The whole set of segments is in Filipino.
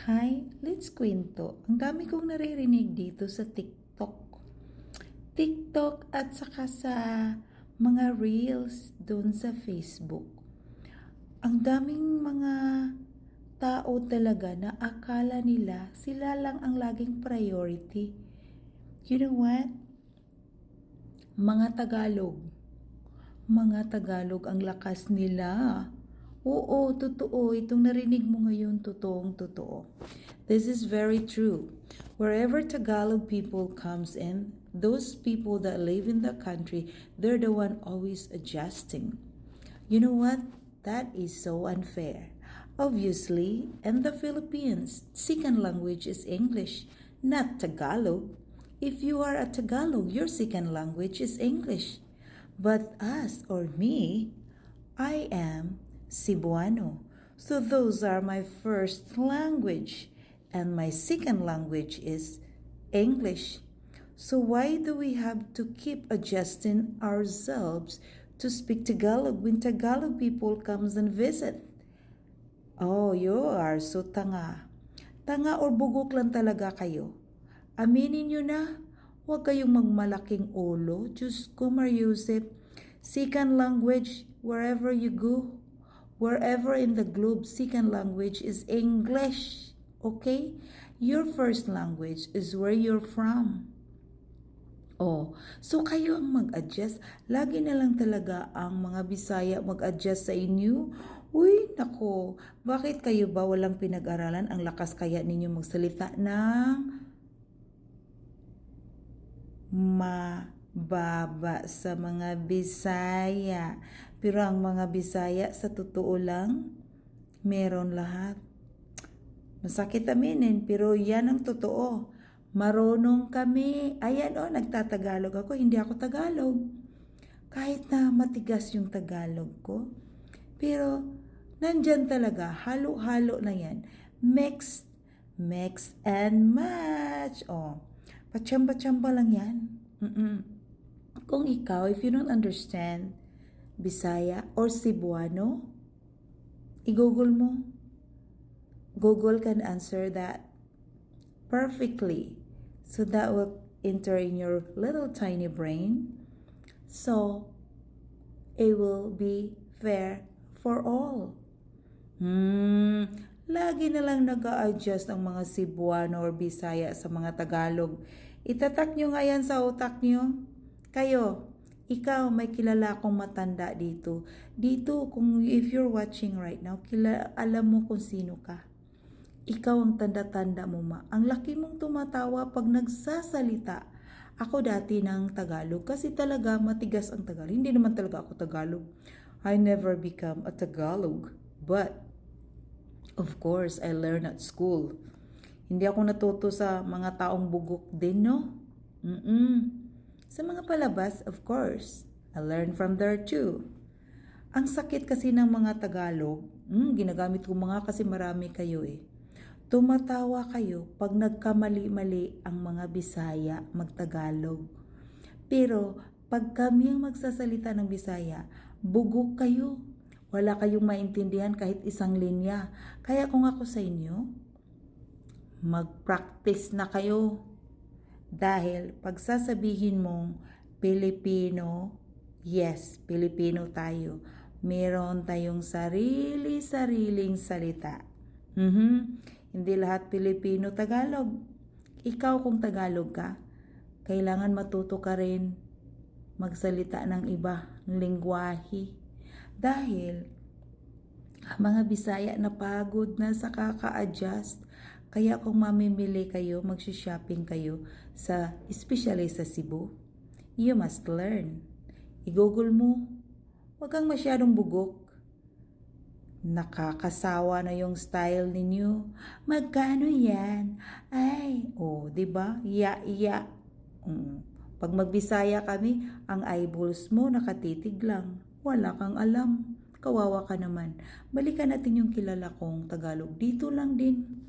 Hi, let's kwento. Ang dami kong naririnig dito sa TikTok. TikTok at saka sa mga reels doon sa Facebook. Ang daming mga tao talaga na akala nila sila lang ang laging priority. You know what? Mga Tagalog. Mga Tagalog ang lakas nila. Oo, totoo. Itong narinig mo ngayon, totoong totoo. This is very true. Wherever Tagalog people comes in, those people that live in the country, they're the one always adjusting. You know what? That is so unfair. Obviously, in the Philippines, second language is English, not Tagalog. If you are a Tagalog, your second language is English. But us or me, I am Cebuano. So those are my first language and my second language is English. So why do we have to keep adjusting ourselves to speak Tagalog when Tagalog people comes and visit? Oh, you are so tanga. Tanga or bugok lang talaga kayo. Aminin nyo na, huwag kayong magmalaking ulo. Diyos ko, Mariusip, second language wherever you go, wherever in the globe, second language is English. Okay? Your first language is where you're from. Oh, so kayo ang mag-adjust. Lagi na lang talaga ang mga Bisaya mag-adjust sa inyo. Uy, nako, bakit kayo ba walang pinag-aralan? Ang lakas kaya ninyo magsalita ng mababa sa mga Bisaya. Pero ang mga Bisaya, sa totoo lang, meron lahat. Masakit aminin, pero yan ang totoo. Marunong kami. Ayan nagtatagalog ako. Hindi ako Tagalog. Kahit na matigas yung Tagalog ko. Pero, nandyan talaga. Halo-halo na yan. Mix and match. Pachamba-chamba lang yan. Kung ikaw, if you don't understand Bisaya or Cebuano, i-google mo. Google can answer that perfectly. So that will enter in your little tiny brain. So it will be fair for all. Lagi na lang nag-a-adjust ang mga Cebuano or Bisaya sa mga Tagalog. Itatak nyo nga yan sa utak nyo. Kayo, ikaw may kilala akong matanda dito. Dito, if you're watching right now, alam mo kung sino ka. Ikaw ang tanda-tanda mo Ang laki mong tumatawa pag nagsasalita. Ako dati ng Tagalog kasi talaga matigas ang Tagalog. Hindi naman talaga ako Tagalog. I never become a Tagalog. But, of course, I learned at school. Hindi ako natuto sa mga taong bugok din, no? Sa mga palabas, of course. I learned from there too. Ang sakit kasi ng mga Tagalog, ginagamit ko mga kasi marami kayo eh. Tumatawa kayo pag nagkamali-mali ang mga Bisaya magtagalog. Pero pag kami ang magsasalita ng Bisaya, bugok kayo. Wala kayong maintindihan kahit isang linya. Kaya kung ako sa inyo, mag-practice na kayo. Dahil pag sasabihin mong Pilipino, yes, Pilipino tayo. Meron tayong sarili-sariling salita. Hindi lahat Pilipino Tagalog. Ikaw kung Tagalog ka, kailangan matuto ka rin magsalita ng iba, ng lingwahe. Dahil ang mga Bisaya napagod na sa kaka-adjust. Kaya kung mamimili kayo, magsha-shopping kayo, especially sa Cebu, you must learn. I-google mo. Huwag kang masyadong bugok. Nakakasawa na yung style ninyo. Magkano yan? Ay, diba? Iya. Pag magbisaya kami, ang eyeballs mo nakatitig lang. Wala kang alam. Kawawa ka naman. Balikan natin yung kilala kong Tagalog. Dito lang din.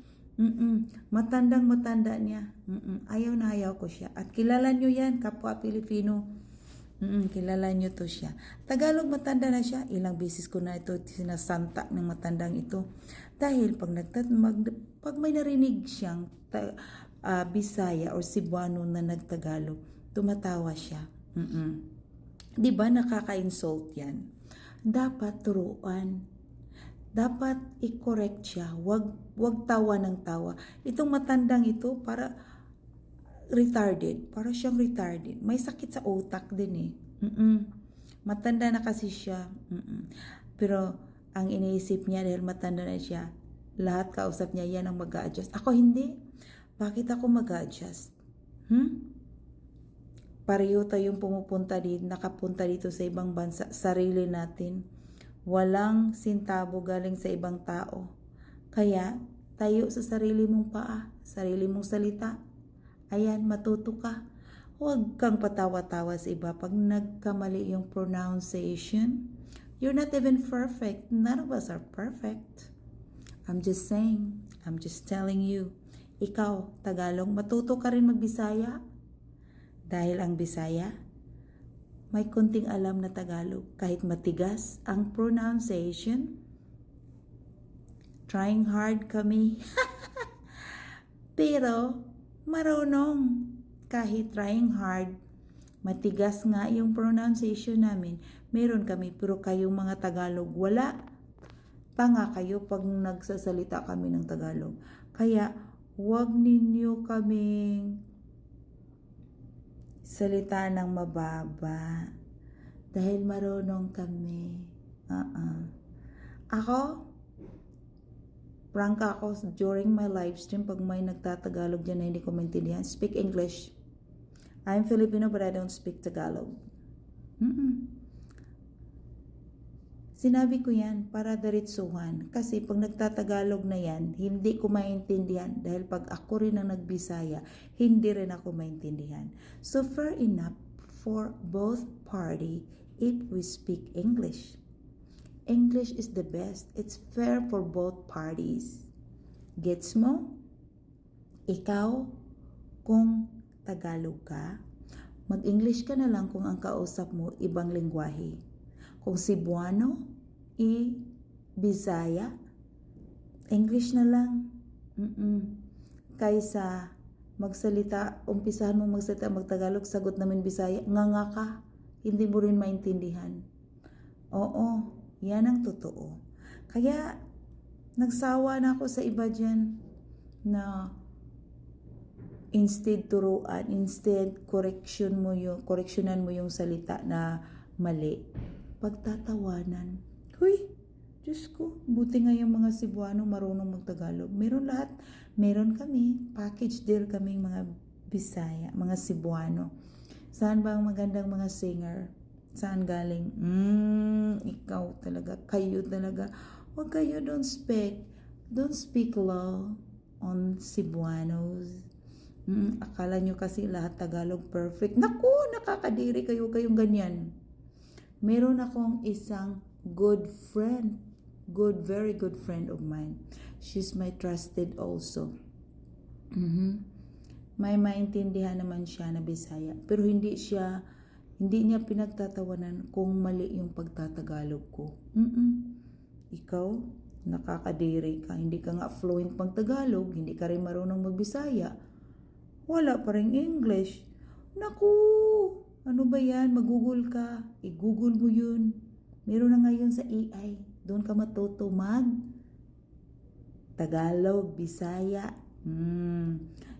Matandang-matanda niya. Ayaw na ayaw ko siya. At kilala nyo yan, kapwa Pilipino. Kilala nyo to siya. Tagalog, matanda na siya. Ilang beses ko na ito sinasanta ng matandang ito. Dahil pag may narinig siyang Bisaya or Cebuano na nagtagalog, tumatawa siya. Di ba nakaka-insult yan? Dapat turuan. Dapat i-correct siya. Wag tawa ng tawa. Itong matandang ito para retarded. Para siyang retarded. May sakit sa utak din eh. Matanda na kasi siya. Pero ang iniisip niya dahil matanda na siya, lahat kausap niya yan ang mag-a-adjust. Ako hindi. Bakit ako mag-a-adjust? Pareho tayong nakapunta dito sa ibang bansa, sarili natin. Walang sintabo galing sa ibang tao. Kaya, tayo sa sarili mong paa, sarili mong salita. Ayan, matuto ka. Huwag kang patawa-tawa sa iba pag nagkamali yung pronunciation. You're not even perfect. None of us are perfect. I'm just saying. I'm just telling you. Ikaw, Tagalog, matuto ka rin magbisaya. Dahil ang Bisaya, may konting alam na Tagalog. Kahit matigas ang pronunciation. Trying hard kami. Pero, marunong. Kahit trying hard, matigas nga yung pronunciation namin. Meron kami, pero kayong mga Tagalog, wala. Tanga kayo pag nagsasalita kami ng Tagalog. Kaya, huwag ninyo kaming salita ng mababa. Dahil marunong kami. Ako, prangka ako during my live stream pag may nagtatagalog dyan na hindi ko maintindihan. Speak English. I'm Filipino but I don't speak Tagalog. Sinabi ko yan para diretsuhan. Kasi pag nagtatagalog na yan, hindi ko maintindihan. Dahil pag ako rin ang nagbisaya, hindi rin ako maintindihan. So fair enough for both party if we speak English. English is the best. It's fair for both parties. Gets mo? Ikaw, kung Tagalog ka, mag-English ka na lang kung ang kausap mo ibang lengguwahe. Kung Cebuano, Bisaya, English na lang. Kaysa umpisahan mo magsalita magtagalog, sagot namin Bisaya, nga ka, hindi mo rin maintindihan. Oo, yan ang totoo. Kaya, nagsawa na ako sa iba dyan na instead correctionan mo yung salita na mali. Pagtatawanan. Huy, Diyos ko, buti nga yung mga Cebuano marunong magtagalog. Meron lahat. Meron kami, package deal kaming mga Bisaya, mga Cebuano. Saan ba ang magandang mga singer? Saan galing? Ikaw talaga, kayo talaga. Huwag kayo, don't speak low on Cebuanos. Akala nyo kasi lahat Tagalog perfect. Naku, nakakadiri kayong ganyan. Meron akong isang very good friend of mine. She's my trusted also. May maintindihan naman siya na Bisaya, pero hindi niya pinagtatawanan kung mali yung pagtatagalog ko. Ikaw, nakakadiri ka, hindi ka nga fluent pang Tagalog, hindi ka rin marunong magbisaya. Wala pa rin English. Naku, ano ba yan? Mag-google ka. I-google mo yun. Meron na ngayon sa AI. Doon ka matuto Tagalog, Bisaya.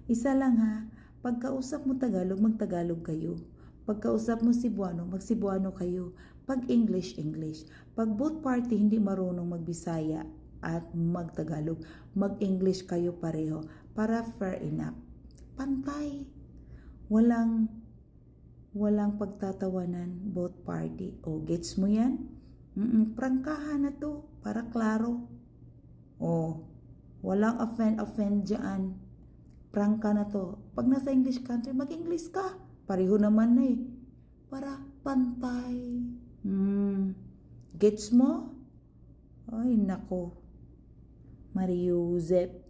Isa lang ha. Pagkausap mo Tagalog, mag-Tagalog kayo. Pagkausap mo Cebuano, mag-Cebuano kayo. Pag English, English. Pag both party hindi marunong mag-Bisaya at mag-Tagalog, mag-English kayo pareho para fair enough. Pantay. Walang pagtatawanan both party. O, gets mo yan? Prangkahan na to para klaro. O, walang offend dyan. Prangka na to. Pag nasa English country, mag-English ka. Pareho naman na eh. Para pantay. Gets mo? Ay, nako. Mariusep.